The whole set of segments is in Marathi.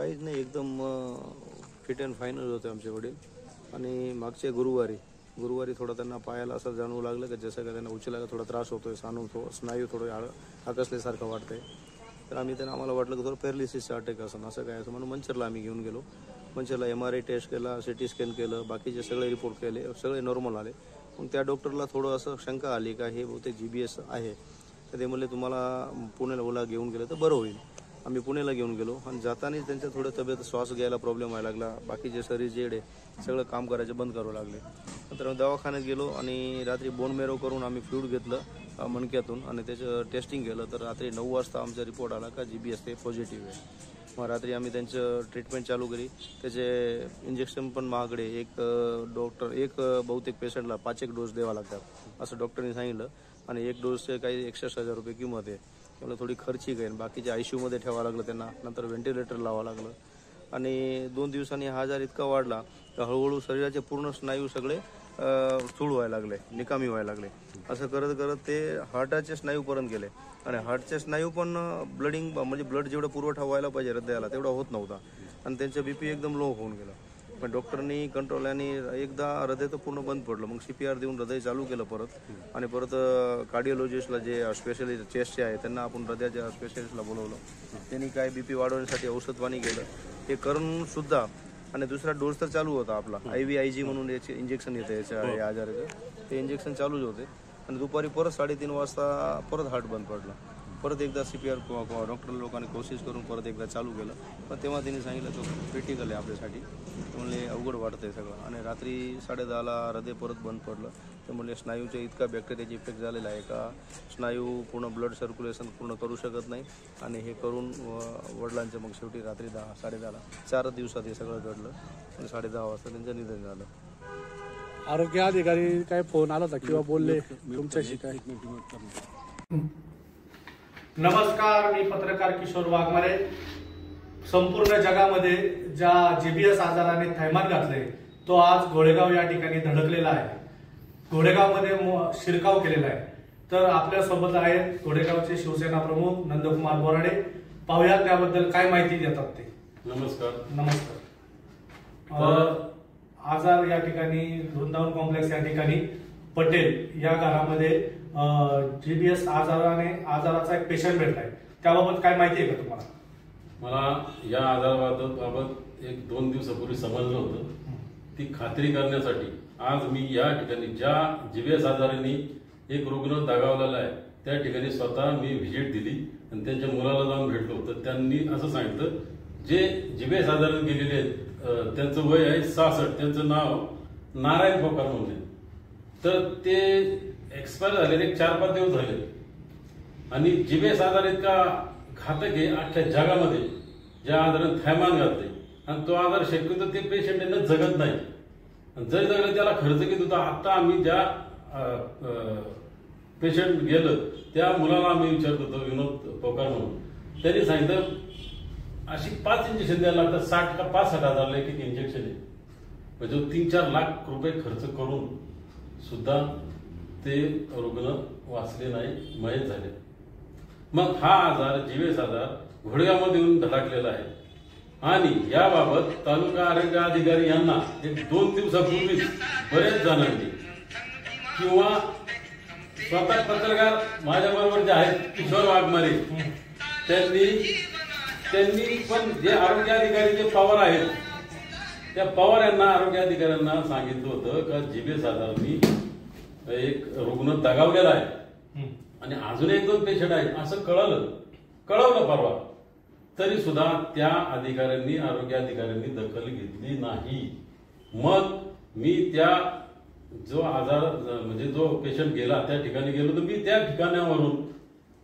काहीच नाही, एकदम फिट अँड फायनल होते आमचे वडील. आणि मागचे गुरुवारी थोडं त्यांना पायाला असं जाणवू लागलं की जसं का त्यांना उचलायला थोडा त्रास होतोय, स्नायू थोडं आकसल्यासारखं वाटतंय. तर आम्हाला वाटलं की थोडं पॅरालिसिसचा अटॅक असं काय असं म्हणून मंचरला आम्ही घेऊन गेलो. मंचरला MRI टेस्ट केला, CT स्कॅन केलं, बाकीचे सगळे रिपोर्ट केले, सगळे नॉर्मल आले. मग त्या डॉक्टरला थोडं असं शंका आली का हे बहुतेक GBS आहे. तर ते म्हणले तुम्हाला पुण्याला घेऊन गेलं तर बरं होईल. आम्ही पुण्याला घेऊन गेलो आणि जातानाच त्यांच्या थोडं तब्येत श्वास घ्यायला प्रॉब्लेम व्हायला लागला, बाकीचे शरीर जेड आहे सगळं काम करायचे बंद करावं लागले. नंतर दवाखान्यात गेलो आणि रात्री बोन मेरो करून आम्ही फ्लूइड घेतलं मणक्यातून आणि त्याचं टेस्टिंग केलं. तर रात्री 9 वाजता आमचा रिपोर्ट आला का GBS ते पॉझिटिव्ह आहे. मग रात्री आम्ही त्यांचं ट्रीटमेंट चालू केली. त्याचे इंजेक्शन पण महागडे, एक बहुतेक पेशंटला 5 डोस द्यावा लागतात असं डॉक्टरने सांगितलं. आणि एक डोसचे काही 61,000 रुपये किंमत आहे. त्यामुळे थोडी खर्चिक आहे. बाकीचे ICU मध्ये ठेवावं लागलं त्यांना, नंतर व्हेंटिलेटर लावावं लागलं. आणि 2 दिवसांनी हा आजार इतका वाढला तर हळूहळू शरीराचे पूर्ण स्नायू सगळे स्थूळ व्हायला लागले, निकामी व्हायला लागले. असं करत करत ते हार्टाचे स्नायूपर्यंत गेले. आणि हार्टचे स्नायू पण ब्लडिंग म्हणजे ब्लड जेवढा पुरवठा व्हायला पाहिजे हृदयाला तेवढा होत नव्हता. आणि त्यांचं BP एकदम लो होऊन गेलं. पण डॉक्टरनी कंट्रोल आणि एकदा हृदय तर पूर्ण बंद पडलं. मग CPR देऊन हृदय चालू केलं परत. आणि परत कार्डिओलॉजिस्टला जे स्पेशलिस्ट चेस्टचे आहे त्यांना आपण हृदयाच्या स्पेशलिस्टला बोलवलं. त्यांनी काय BP वाढवण्यासाठी औषध पाणी केलं. हे करून सुद्धा आणि दुसरा डोस तर चालू होता आपला IVIG म्हणून याचे इंजेक्शन येतं या आजाराचं, ते इंजेक्शन चालूच होते. आणि दुपारी परत 3:30 वाजता परत हार्ट बंद पडला. परत एकदा CPR डॉक्टर लोकांनी कोशिश करून परत एकदा चालू केलं. पण तेव्हा त्यांनी सांगितलं तो क्रिटिकल आहे आपल्यासाठी, म्हणले अवघड वाटतंय सगळं. आणि रात्री 10:30ला हृदय परत बंद पडलं. तर म्हणले स्नायूचा इतका बॅक्टेरियाचा इफेक्ट झालेला आहे का स्नायू पूर्ण ब्लड सर्क्युलेशन पूर्ण करू शकत नाही. आणि हे करून वडिलांचं मग शेवटी रात्री 10-10:30ला 4 दिवसात हे सगळं घडलं. आणि 10:30 वाजता त्यांचं निधन झालं. आरोग्य अधिकारी काय फोन आला होता किंवा बोलले तुमच्याशी काय? नमस्कार, मी पत्रकार किशोर वाघमारे. संपूर्ण जगामध्ये ज्या GBS आजाराने थैमान घातले तो आज घोडेगाव या ठिकाणी धडकलेला आहे. घोडेगावमध्ये शिरकाव केलेला आहे. तर आपल्या सोबत आहेत घोडेगावचे शिवसेना प्रमुख नंदकुमार बोराडे. पाहुयात त्याबद्दल काय माहिती देतात ते. नमस्कार. आजार या ठिकाणी वृंदावन कॉम्प्लेक्स या ठिकाणी पटेल या घरामध्ये GBS आजाराचा एक पेशंट भेटलाय. त्याबाबत काय माहिती आहे का तुम्हाला? मला या आजाराबाबत 1-2 दिवसापूर्वी समजलं होतं. ती खात्री करण्यासाठी आज मी या ठिकाणी ज्या GBS आजाराने एक रुग्ण दगावलेला आहे त्या ठिकाणी स्वतः मी व्हिजिट दिली आणि त्यांच्या मुलाला जाऊन भेटलो. तर त्यांनी असं सांगितलं जे GBS आजाराने गेलेले आहेत त्यांचं वय आहे 66. त्यांचं नाव नारायण पोकार म्हणून. तर ते एक्सपायर झालेले 4-5 दिवस झाले. आणि GBS आजार इतका घातक आहे अख्ख्या जगामध्ये, ज्या आजाराने थैमान घालते. आणि तो आजार शक्यतो ते पेशंट यांना जगत नाही. जर जगलं त्याला खर्च किती होता. आता आम्ही ज्या पेशंट गेलं त्या मुलाला आम्ही विचारत होतो, विनोद पोकार म्हणून. त्यांनी सांगितलं अशी 5 इंजेक्शन द्यायला लागतात. 60 का 65 हजारला एक इंजेक्शन आहे. म्हणजे 3-4 लाख रुपये खर्च करून सुद्धा ते रुग्ण वाचले नाही, मयत झाले. मग हा आजार GBS आजार घोडेगावमध्ये येऊन धडकलेला आहे. आणि याबाबत तालुका आरोग्य अधिकारी यांना 1-2 दिवसापूर्वीच बरेच जणांनी किंवा स्वतः पत्रकार माझ्याबरोबर जे आहेत किशोर वाघमारे त्यांनी पण जे आरोग्य अधिकारी जे पवार आहेत त्या पवार यांना आरोग्य अधिकाऱ्यांना सांगितलं होतं का GBS आजाराने एक रुग्ण दगावलेला आहे आणि अजून 1-2 पेशंट आहेत असं कळवलं परवा. तरी सुद्धा त्या अधिकाऱ्यांनी आरोग्य अधिकाऱ्यांनी दखल घेतली नाही. मग मी त्या जो आजार म्हणजे जो पेशंट गेला त्या ठिकाणी गेलो. तर मी त्या ठिकाणावरून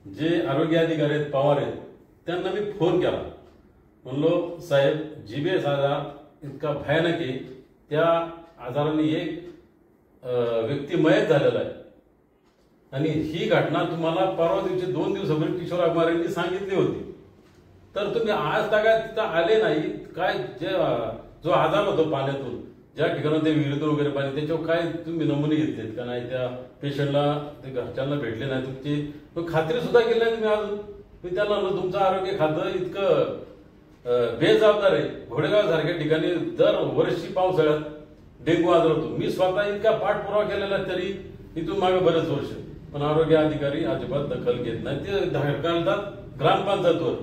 जे आरोग्य अधिकारी आहेत पवार आहेत त्यांना मी फोन केला. म्हणलो साहेब GBS आजार इतका भयानक आहे, त्या आजाराने एक व्यक्ती मयत झालेला आहे. आणि ही घटना तुम्हाला परवा दिवशी 2 दिवसापूर्वी किशोर वाघमारेंनी सांगितली होती. तर तुम्ही आज तागात तिथं आले नाही. काय जो आजार होतो पाण्यातून ज्या ठिकाणी ते विहिरीतून वगैरे पाणी त्याच्यावर काय तुम्ही नमुने घेतलेत का नाही? त्या पेशंटला ते घरच्यांना भेटले नाही तुमची खात्री सुद्धा केली नाही तुम्ही अजून. मी त्यांना तुमचं आरोग्य खातं इतकं बेजबाबदार आहे. घोडेगाव सारख्या ठिकाणी दर वर्षी पावसाळ्यात डेंग्यू आढळतो. मी स्वतः इतका पाठपुरावा केलेला तरी इथून मागे बरेच वर्ष, पण आरोग्य अधिकारी अजिबात दखल घेत नाही. ते ढकलतात ग्रामपंचायतवर.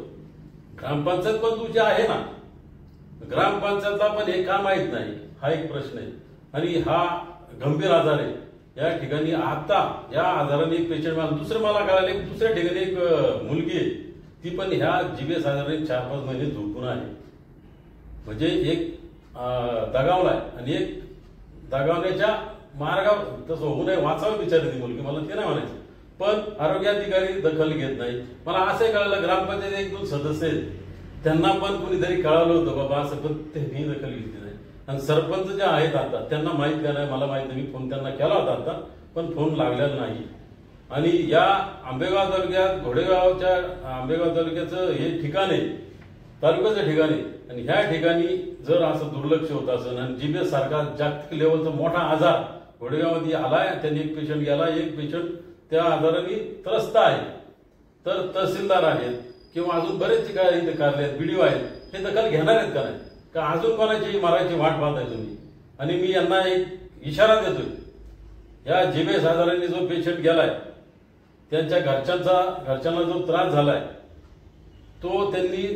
ग्रामपंचायत पण तुझी आहे ना, ग्रामपंचायतला पण हे काम माहीत नाही, हा एक प्रश्न आहे. आणि हा गंभीर आजार आहे. या ठिकाणी आता या आजाराने एक पेशंट मला दुसरं मला कळाले, दुसऱ्या ठिकाणी एक मुलगी आहे, ती पण ह्या जीबीएस आजाराने 4-5 महिने झोपून आहे. म्हणजे एक दगावलाय आणि एक दगावण्याच्या मार्गावर तसं होऊ नये, वाचावं बिचारी ती मुलगी, मला ते नाही म्हणायचं. पण आरोग्य अधिकारी दखल घेत नाही. मला असं कळलं ग्रामपंचायत 1-2 सदस्य आहेत, त्यांना पण कुणीतरी कळवलं होतं बाबा असं, पण त्यांनी दखल घेतली नाही. आणि सरपंच जे आहेत आता त्यांना माहित का नाही मला माहित नाही. मी फोन त्यांना केला होता आता, पण फोन लागलेला नाही. आणि या आंबेगाव तालुक्यात घोडेगावच्या आंबेगाव तालुक्याचं हे ठिकाण आहे, तालुक्याचं ठिकाण आहे. आणि ह्या ठिकाणी जर असं दुर्लक्ष होत असेल आणि जीबीएस सारखा जागतिक लेवलचा मोठा आजार घोडेगावमध्ये आलाय, त्यांनी एक पेशंट गेला, एक पेशंट त्या आजाराने त्रस्त आहे, तर तहसीलदार आहेत किंवा अजून बरेच इथे कार्य आहेत, बीडीओ आहेत, हे दखल घेणार आहेत का नाही? का अजून कोणाची मारायची वाट पाहताय तुम्ही? आणि मी यांना एक इशारा देतोय, या जीबीएस आजाराने जो पेशंट गेलाय त्यांच्या घरच्यांना जो त्रास झालाय तो त्यांनी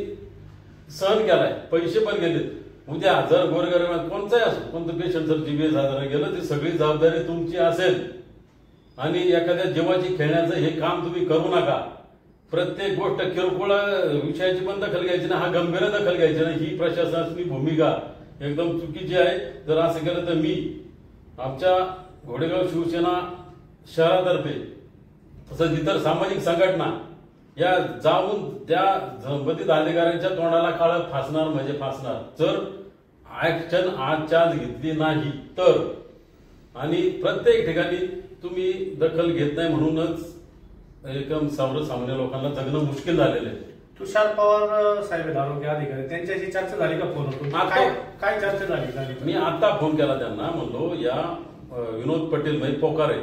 सहन केलाय, पैसे पण गेलेत. उद्या जर गोरगरिबात कोणताही असो, कोणतं पेशंट जर जीबीएस आजाराने गेलं, ती सगळी जबाबदारी तुमची असेल. आणि एखाद्या जीवाची खेळण्याचं हे काम तुम्ही करू नका. प्रत्येक गोष्ट किरकोळ विषयाची पण दखल घ्यायची ना, हा गंभीर दखल घ्यायची ना, ही प्रशासनाची भूमिका एकदम चुकीची आहे. जर असं केलं तर मी आमच्या घोडेगाव शिवसेना शहरातर्फे तसंच इतर सामाजिक संघटना या जाऊन त्या संबंधित अधिकाऱ्यांच्या तोंडाला काळं फासणार म्हणजे फासणार, जर ऍक्शन आजच्या आज घेतली नाही तर. आणि प्रत्येक ठिकाणी तुम्ही दखल घेत नाही म्हणूनच एकदम सर्वसामान्य लोकांना जगणं मुश्किल झालेलं आहे. तुषार पवार साहेब आरोग्य अधिकारी, त्यांच्याशी चर्चा झाली का फोनवरून? काय चर्चा झाली? मी आता फोन केला त्यांना, म्हणलो या विनोद पटेल म्हणजे पोकारे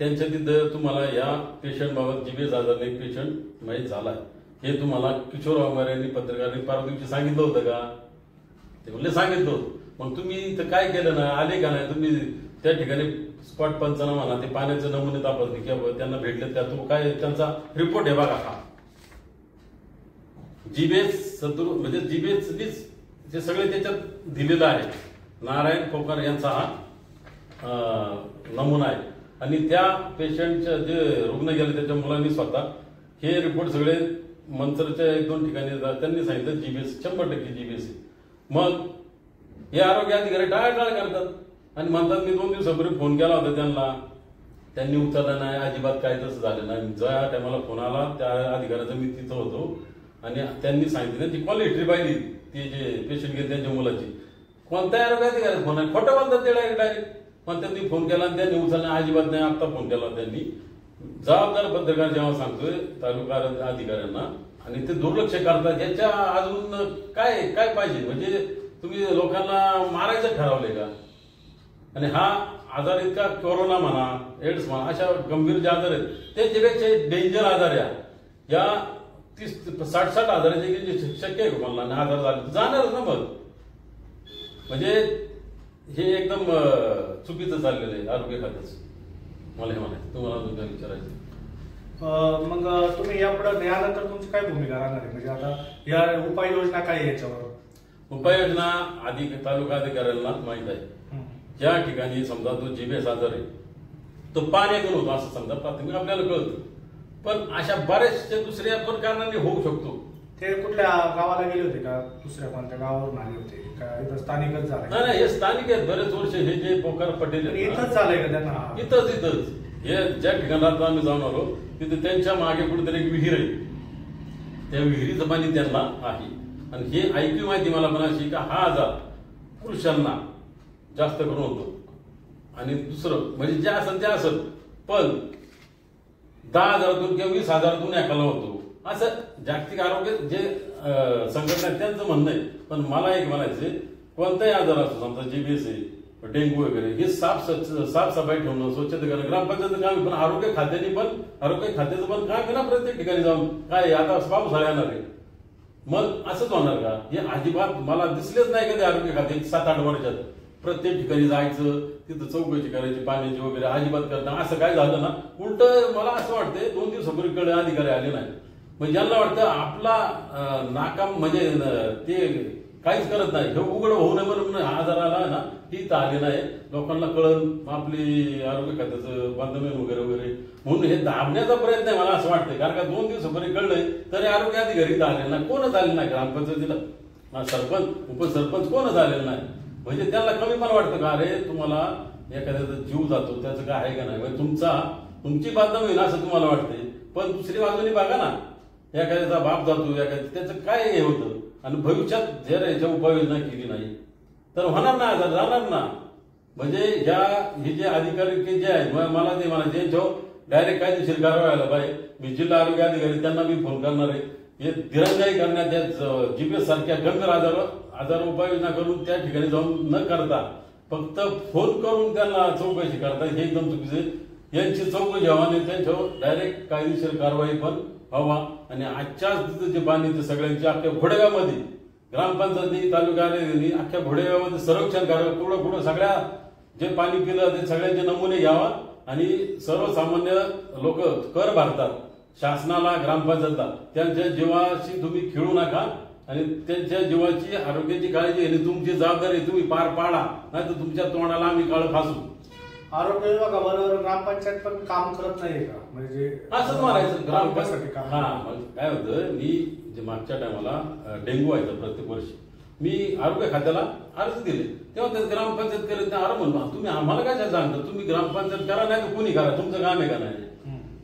त्यांच्या तिथं तुम्हाला या पेशंट बाबत जीबीएस आजारने एक पेशंट माहीत झालाय, हे तुम्हाला किशोर वाघमारे यांनी पत्रकारांनी परवा दिवशी सांगितलं होतं का? ते म्हणले सांगितलं होतं. मग तुम्ही इथं काय केलं ना, आले का नाही तुम्ही त्या ठिकाणी? स्पॉट पंचनामा म्हणा, ते पाण्याचे नमुने तपासणी किंवा त्यांना भेटले त्या तो काय त्यांचा रिपोर्ट आहे बघा. हा जीबीएस म्हणजे जीबीएस जे सगळे त्याच्यात दिलेलं आहे. नारायण पोकार यांचा हा नमुना आहे. आणि त्या पेशंटच्या जे रुग्ण गेले त्याच्या मुलांनी स्वतः हे रिपोर्ट सगळे मंचरच्या 1-2 ठिकाणी त्यांनी सांगितलं जीबीएस 100% जीबीएस आहे. मग हे आरोग्य अधिकारी टाळाटाळ करतात आणि म्हणतात मी 2 दिवसापूर्वी फोन केला होता त्यांनी उचलला नाही, अजिबात काय तसं झालं नाही. ज्या टायमाला फोन आला त्या अधिकाऱ्याचा मी तिथं होतो आणि त्यांनी सांगितलं ती कॉल हिस्ट्री पाहिली, ती जे पेशंट गेले त्यांच्या मुलाची. कोणत्या आरोग्य अधिकारी फोन आहे? खोटं बोलतात ते डायरेक्ट. पण त्यांनी फोन केला आणि त्यांनी उचलला अजिबात नाही. आता फोन केला त्यांनी. जबाबदार पत्रकार जेव्हा सांगतोय तालुका अधिकाऱ्यांना आणि ते दुर्लक्ष करतात, याच्या अजून काय काय पाहिजे? म्हणजे तुम्ही लोकांना मारायचं ठरवले का? आणि हा आजार इतका कोरोना म्हणा, एड्स म्हणा, अशा गंभीर जे आजार आहेत त्याच्यापेक्षा डेंजर आजार या 30-60 आजाराचे जे शक्य आहे मला आजार झाले जाणारच ना. मग म्हणजे हे एकदम चुकीचं चाललेलं आहे आरोग्य खात्याचं. मला हे म्हणायचं. तुम्हाला अजून काय विचारायचं? मग तुम्ही यापुढे यानंतर तुमची काय भूमिका राहणार आहे? म्हणजे आता या उपाययोजना काय आहे याच्यावर? उपाययोजना तालुका अधिकाऱ्यांना माहित आहे. ज्या ठिकाणी समजा तो जीबीएस आजार आहे तो पाण्यातून होतो असं समजा प्राथमिक आपल्याला कळतं, पण अशा बऱ्याचशा दुसऱ्या पण कारणांनी होऊ शकतो. ते कुठल्या गावाला गेले होते का? दुसऱ्या कोणत्या गावावरून आले होते का? इथं स्थानिकच झालं? नाही, हे स्थानिक आहेत बरेच वर्ष. हे जे पोकार पटेल इथंच झालंय का त्यांना? इथंच हे ज्या ठिकाणी आता आम्ही जाऊन आलो तिथे त्यांच्या मागे कुठेतरी एक विहीर आहे, त्या विहिरीचं पाणी त्यांना आहे. आणि हे ऐकू माहिती मला पण अशी का हा आजार पुरुषांना जास्त करून होतो. आणि दुसरं म्हणजे जे असेल ते असेल, पण 10,000तून किंवा 20,000तून एकाला होतो असं जागतिक आरोग्य जे संघटना आहे त्यांचं म्हणणं आहे. पण मला एक म्हणायचंय, कोणताही आजार असतो समजा जीबीएस आहे, डेंग्यू वगैरे, हे साफसफाई ठेवणं, स्वच्छता करणं ग्रामपंचायतचं काम, पण आरोग्य खात्याचं पण काम आहे ना प्रत्येक ठिकाणी जाऊन. काय आता पाऊस येणार आहे, मग असंच होणार का? हे अजिबात मला दिसलेच नाही कधी आरोग्य खाते 7-8 वर्षात. प्रत्येक ठिकाणी जायचं, तिथं चौकशी करायची पाण्याची वगैरे, अजिबात करणं. असं काय झालं ना, उलट मला असं वाटतंय 2 दिवसापूर्वी कडे अधिकारी आले नाही. म्हणजे ज्यांना वाटतं आपला नाकाम म्हणजे ते काहीच करत नाही, हे उघड होऊ नये म्हणून आजाराला ना ही तर आले नाही. लोकांना कळण आपली आरोग्य खात्याचं बांधमेन वगैरे वगैरे म्हणून हे दाबण्याचा प्रयत्न आहे मला असं वाटतंय. कारण का 2 दिवसापूर्वी कळलंय तरी आरोग्य अधिकारी तर आले नाही. कोणच आले नाही ग्रामपंचायतीला, सरपंच उपसरपंच कोणच आलेलं नाही. म्हणजे त्यांना कमी पण वाटतं का, अरे तुम्हाला एखाद्याचा जीव जातो त्याचं काय आहे का नाही. म्हणजे तुमची बांधव होईल असं तुम्हाला वाटते, पण दुसरी बाजूने बघा ना, एखाद्याचा बाप जातो त्याचं काय हे होतं. आणि भविष्यात जर याच्या उपाययोजना केली नाही तर होणार ना, आजार जाणार ना. म्हणजे हे जे अधिकारी जे आहेत मला ते म्हणायचे जो डायरेक्ट कायदेशीर कारवाई व्हायला पाहिजे. मी जिल्हा आरोग्य अधिकारी त्यांना मी फोन करणार आहे. हे दिरंगाई करण्यात जीपीएस सारख्या गंभीर आजार उपाययोजना करून त्या ठिकाणी जाऊन न करता फक्त फोन करून त्यांना चौकशी करतात, हे एकदम चुकीचे. यांची चौकशी व्हावी, त्यांच्यावर डायरेक्ट कायदेशीर कारवाई पण व्हावा. आणि आजच्याच तिथं जे पाणी ते सगळ्यांच्या अख्ख्या घोडेगावमध्ये ग्रामपंचायती तालुक्याने अख्ख्या घोडेगावमध्ये संरक्षण करावं. पुढं सगळ्या जे पाणी पिलं ते सगळ्यांचे नमुने घ्यावा. आणि सर्वसामान्य लोक कर भरतात शासनाला, ग्रामपंचायतला, त्यांच्या जीवाशी तुम्ही खेळू नका. आणि त्यांच्या जीवाची आरोग्याची काळजी आणि तुमची जबाबदारी तुम्ही पार पाडा, नाही तर तुमच्या तोंडाला आम्ही काळ फासू. आरोग्य विभागाबरोबर ग्रामपंचायत पण काम करत नाहीये का? म्हणजे असंच म्हणायचं ग्रामपंचायत काम. काय होतं, मी जे मागच्या टायमाला डेंग्यू व्हायचा प्रत्येक वर्षी, मी आरोग्य खात्याला अर्ज दिले तेव्हा त्यात ग्रामपंचायत करत नाही. अरे म्हणून तुम्ही आम्हाला काय सांगता, तुम्ही ग्रामपंचायत करा नाही तर कोणी करा, तुमचं काम आहे का नाही.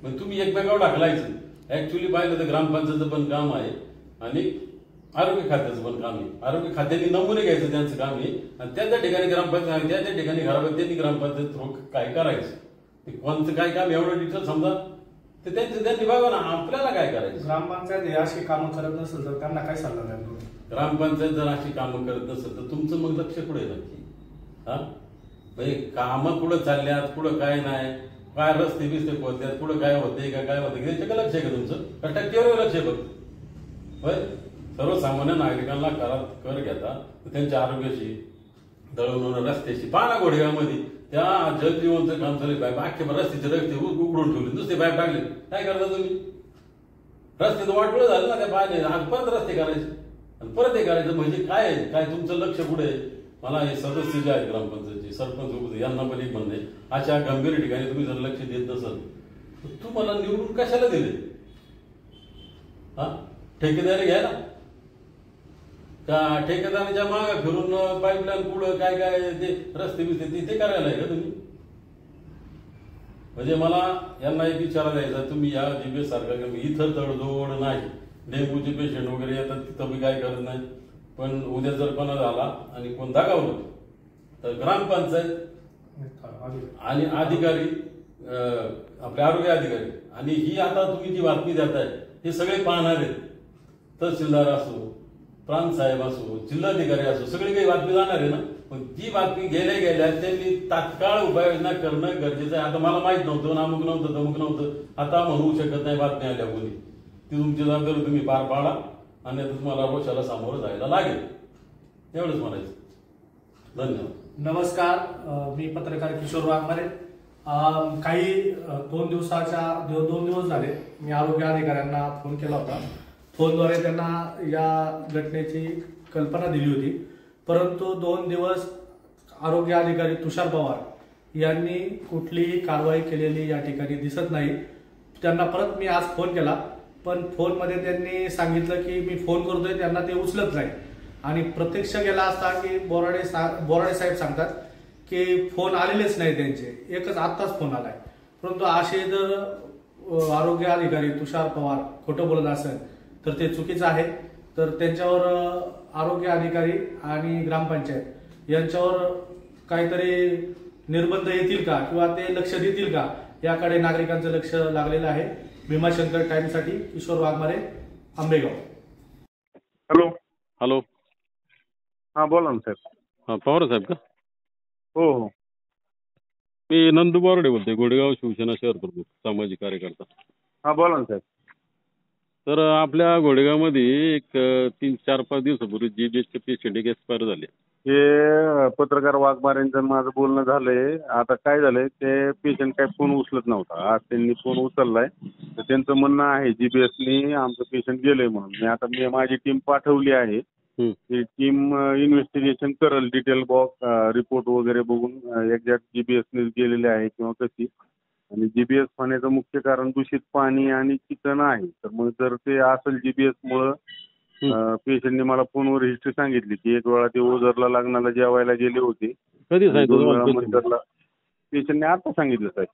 मग तुम्ही एकमेकावर ढकलायचं. ऍक्च्युली पाहिलं तर ग्रामपंचायतचं पण काम आहे आणि आरोग्य खात्याचं पण काम आहे. आरोग्य खात्याने नमुने घ्यायचं त्यांचं काम आहे आणि त्या ठिकाणी ग्रामपंचायत त्या ठिकाणी घरावर त्यांनी ग्रामपंचायत काय करायचं, ते कोणतं काय काम एवढं डिटेल समजा ते त्यांनी बघा ना, आपल्याला काय करायचं. ग्रामपंचायत हे अशी कामं करत नसेल तर त्यांना काय सल्ला द्याल तुम्ही? ग्रामपंचायत जर अशी कामं करत नसेल तर तुमचं मग लक्ष कुठे नक्की? म्हणजे कामं कुठं चालल्यात, कुठं काय नाही, काय रस्ते बिस्ते खोदल्यात, कुठं काय होते का काय होते त्याच्या लक्ष आहे का तुमचं? का टक्केवर लक्ष आहे बघ. सर्वसामान्य नागरिकांना कर घेता त्यांच्या आरोग्याशी, दळणवळण रस्त्याशी. पाना घोडेगावमध्ये त्या जलजीवनचं काम चालू आहे. अख्खे रस्त्याचे रस्ते उघडून ठेवले, दुसरे पाईप टाकले. काय करता तुम्ही? रस्ते तर वाटवलं झालं ना त्या पाण्याने. आज परत रस्ते करायचे आणि परत हे करायचं. म्हणजे काय तुमचं लक्ष कुठे आहे? मला हे सदस्य जे आहेत ग्रामपंचायतचे, सरपंच यांना पण एक म्हणणे, अशा गंभीर ठिकाणी तुम्ही जर लक्ष देत नसाल तर तुम्हाला निवडून कशाला दिले? ठेकेदारी घ्या ना. का ठेकेदाराच्या मागे फिरून पाईपलाईन पुढं काय ते रस्ते बिस्ते ते करायला आहे का तुम्ही? म्हणजे मला यांना एक विचारा द्यायचा, तुम्ही या जीपीएस सारखा इथं तडजोड नाही, डेंग्यूचे पेशंट वगैरे येतात तिथं बी काय करत नाही, पण उद्या जर कोणा झाला आणि कोण दगावलं तर ग्रामपंचायत आणि अधिकारी, आपले आरोग्य अधिकारी, आणि ही आता तुम्ही जी बातमी देताय हे सगळे पाहणार आहेत. तहसीलदार असो, प्रांत साहेब असो, जिल्हाधिकारी असो, सगळी काही बातमी जाणार आहे ना. पण ती बातमी गेल्या त्यांनी तात्काळ उपाययोजना करणं गरजेचं आहे. आता मला माहित नव्हतं, अमुक नव्हतं तमुक नव्हतं, आता म्हणू शकत नाही बातमी आल्या कोणी. ती तुमची जबाबदारी तुम्ही पार पाडा आणि तुम्हाला रोषाला सामोरं जायला लागेल. एवढंच म्हणायचं. धन्यवाद. नमस्कार, मी पत्रकार किशोर वाघमारे. काही 2 दिवस झाले मी आरोग्य अधिकाऱ्यांना फोन केला होता. फोनद्वारे त्यांना या घटनेची कल्पना दिली होती, परंतु 2 दिवस आरोग्य अधिकारी तुषार पवार यांनी कुठलीही कारवाई केलेली या ठिकाणी दिसत नाही. त्यांना परत मी आज फोन केला, पण फोनमध्ये त्यांनी सांगितलं की मी फोन करतोय, त्यांना ते उचलत नाही. आणि प्रत्यक्ष गेला असता की बोराडे साहेब सांगतात की फोन आलेलेच नाही त्यांचे, एकच आत्ताच फोन आलाय. परंतु असे जर आरोग्य अधिकारी तुषार पवार खोटं बोलत असेल तर ते चुकीचं आहे. तर त्यांच्यावर आरोग्य अधिकारी आणि ग्रामपंचायत यांच्यावर काहीतरी निर्बंध येतील का किंवा ते लक्ष देतील का याकडे नागरिकांचं लक्ष लागलेलं आहे. भीमाशंकर टाइम्ससाठी किशोर वाघमारे, आंबेगाव. हॅलो. हा बोला ना साहेब. पवार साहेब का? हो. मी नंदू बोराडे बोलतोय, घोडेगाव शिवसेना शहर प्रमुख, सामाजिक कार्यकर्ता. हा बोला ना साहेब. तर आपल्या घोडेगावमध्ये एक 3-4-5 दिवसापूर्वी जीबीएसचे पेशंट एक एक्सपायर झाले. हे पत्रकार वाघमारेंचं माझं बोलणं झालंय. आता काय झालंय, ते पेशंट काय फोन उचलत नव्हता. आज त्यांनी फोन उचललाय. तर त्यांचं म्हणणं आहे जीबीएसनी आमचं पेशंट गेलंय म्हणून. मी माझी टीम पाठवली आहे. ती टीम इन्व्हेस्टिगेशन करेल, डिटेल रिपोर्ट वगैरे बघून एक्झॅक्ट जीबीएसने गेलेले आहे किंवा कशी. आणि जीबीएस होण्याचं मुख्य कारण दूषित पाणी आणि चिकन आहे. तर मग जर ते असेल जीबीएसमुळं, पेशंटने मला फोनवर हिस्ट्री सांगितली की एक वेळा ते ओझरला लग्नाला जेवायला गेले होते. कधी 2 वेळा मंदिरला. पेशंटने आता सांगितलं साहेब.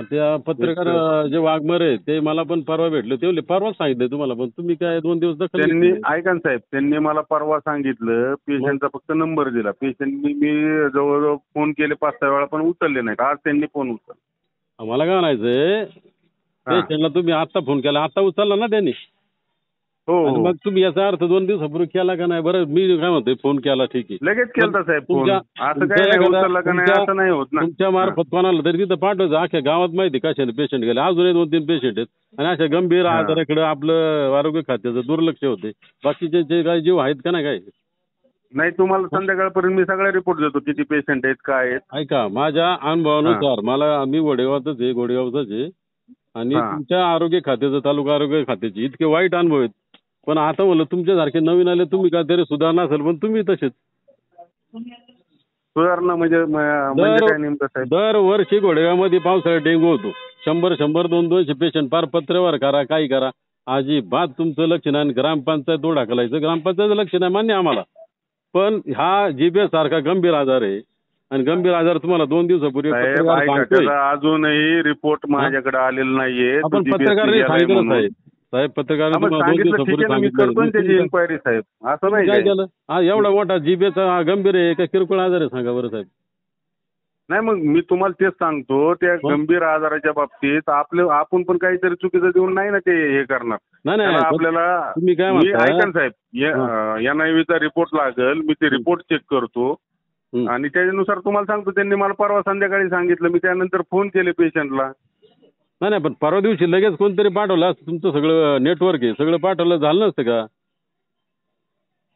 त्या पत्रकार जे वाघमारे ते मला पण परवा भेटले, ते परवाच सांगितलं तुम्हाला, पण तुम्ही काय 2 दिवस दखल त्यांनी ऐका ना साहेब, त्यांनी मला परवा सांगितलं. पेशंटचा फक्त नंबर दिला. पेशंटनी मी जवळजवळ फोन केले 5-6 वेळा पण उचलले नाहीत. आज त्यांनी फोन उचलला. मला काय म्हणायचंय, पेशंटला तुम्ही आता फोन केला, आता उचलला ना त्यांनी. हो मग तुम्ही याचा अर्थ 2 दिवसापूर्वी केला का नाही? बरं मी काय म्हणतोय, फोन केला ठीक आहे, लगेच केलता साहेब फोन. असं काय नाही उचलला का नाही असं नाही होत ना. तुमच्या मार्फत कोणाला तरी तिथं पाठवायचं. अख्ख्या गावात माहिती कशाने पेशंट गेले. अजूनही 2-3 पेशंट आहेत आणि अशा गंभीर आजाराकडे आपलं आरोग्य खात्याचं दुर्लक्ष होते. बाकीचे काही जीव आहेत का नाही? काय नाही, तुम्हाला संध्याकाळपर्यंत मी सगळे रिपोर्ट देतो, किती पेशंट आहेत काय आहेत. ऐका, माझ्या अनुभवानुसार मी घोडेगावचाच आहे आणि तुमच्या आरोग्य खात्याचं, तालुका आरोग्य खात्याचे इतके वाईट अनुभव आहेत. पण आता म्हणलं तुमच्यासारखे नवीन आले, तुम्ही काहीतरी सुधारणा असेल, पण तुम्ही तसेच. सुधारणा म्हणजे काय नेमकं साहेब? दरवर्षी घोडेगावमध्ये पावसाळ्यात डेंग्यू होतो. 100 200 पेशंट पार पत्र्यावर करा, काही करा, अजिबात तुमचं लक्ष नाही. ग्रामपंचायत ढकलायचं, ग्रामपंचायत लक्ष नाही, मान्य आम्हाला. पण हा जीबीएस सारखा गंभीर आजार आहे आणि गंभीर आजार तुम्हाला 2 दिवसापूर्वी अजूनही रिपोर्ट माझ्याकडे आलेला नाहीये. आपण पत्रकारांनी सांगितलं साहेब, पत्रकारांनी तुम्हाला 2 दिवसापूर्वी सांगितलं इन्क्वायरी साहेब. असं नाही काय केलं? हा एवढा मोठा जीबीएस गंभीर आहे का किरकोळ आजार आहे, सांगा बरं साहेब. नाही, मग मी तुम्हाला तेच सांगतो, त्या गंभीर आजाराच्या बाबतीत आपण पण काहीतरी चुकीचं देऊन नाही ना ते हे करणार. नाही आपल्याला तुम्ही काय ऐका साहेब, NIV रिपोर्ट लागेल, मी ते रिपोर्ट चेक करतो आणि त्याच्यानुसार तुम्हाला सांगतो. त्यांनी मला परवा संध्याकाळी सांगितलं, मी त्यानंतर फोन केले पेशंटला. नाही, पण परवा दिवशी लगेच कोणतरी पाठवलं असतं. तुमचं सगळं नेटवर्क आहे, सगळं पाठवलं झालं नसतं का?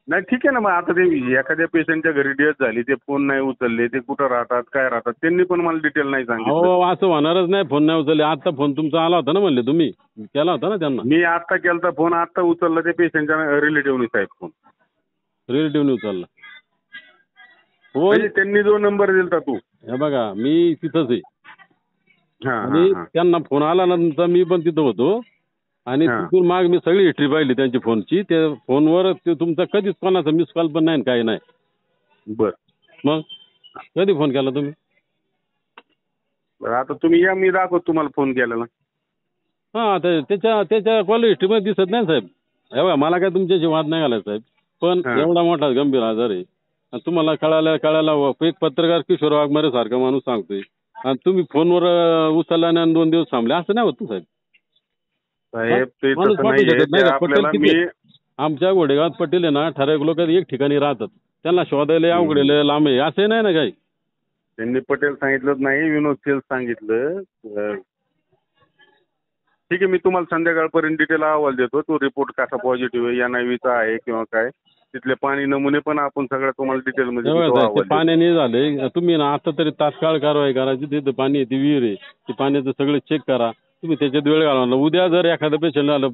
नाही, ठीक आहे ना. मग आता ते एखाद्या पेशंटच्या घरी डेथ झाली, ते फोन नाही उचलले, ते कुठं राहतात, काय राहतात, त्यांनी पण मला डिटेल नाही सांगितलं. असं होणारच नाही, फोन नाही उचलले. आता फोन तुमचा आला होता ना, म्हणले तुम्ही केला होता ना त्यांना. मी आता केलता फोन, आता उचलला त्या पेशंटच्या रिलेटिव्हनी साहेब फोन. रिलेटिव्हनी उचलला म्हणजे त्यांनी जो नंबर दिलता तू, हे बघा मी तिथंच आहे आणि त्यांना फोन आला नंतर मी पण तिथं होतो आणि तिथून माग मी सगळी हिस्ट्री पाहिली त्यांची फोनची. त्या फोनवर तुमचा कधीच कोणाचा मिस कॉल पण नाही, काही नाही. बर, मग कधी फोन केला तुम्ही? आता तुम्ही या, मी दाखवतो तुम्हाला फोन केलेला. आता त्याच्या कॉल हिस्ट्रीमध्ये दिसत नाही साहेब. हे बघा, मला काय तुमच्याशी वाद नाही घालायचा साहेब, पण एवढा मोठा गंभीर आजार आहे आणि तुम्हाला कळायला एक पत्रकार किशोर वाघमारे सारखा माणूस सांगतोय आणि तुम्ही फोनवर उचलला आणि 2 दिवस थांबले, असं नाही होत साहेब. आमच्या घोडेगावात पटेल आहे ना, ठराविक लोक एक ठिकाणी राहतात, त्यांना शोधायला अवघड लांब आहे, असं नाही ना काही. त्यांनी पटेल सांगितलं नाही, विनोद सेल्स सांगितलं. ठीक आहे, मी तुम्हाला संध्याकाळपर्यंत डिटेल अहवाल देतो. तो रिपोर्ट कसा पॉझिटिव्ह आहे, NIVचा आहे किंवा काय, तिथले पाणी नमुने पण आपण सगळं तुम्हाला डिटेलमध्ये. पाण्याने झाले, तुम्ही ना आता तरी तात्काळ कारवाई करायची. तिथं पाणी ती विहीर आहे, ते पाण्याचं सगळं चेक करा तुम्ही, त्याच्यात वेळ घालवला. उद्या जर एखादा पेशंट आलं,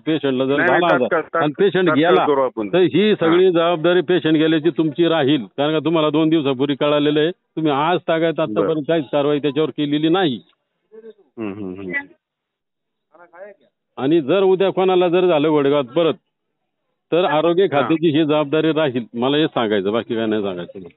पेशंटला जर झाला आणि पेशंट गेला तर ही सगळी जबाबदारी पेशंट गेल्याची तुमची राहील. कारण का तुम्हाला 2 दिवसापूर्वी कळालेलं आहे. तुम्ही आज तागायत आतापर्यंत काहीच कारवाई त्याच्यावर केलेली नाही. आणि जर उद्या कोणाला जर झालं घोडेगावात परत, तर आरोग्य खात्याची ही जबाबदारी राहील. मला हे सांगायचं, बाकी काय नाही सांगायचं.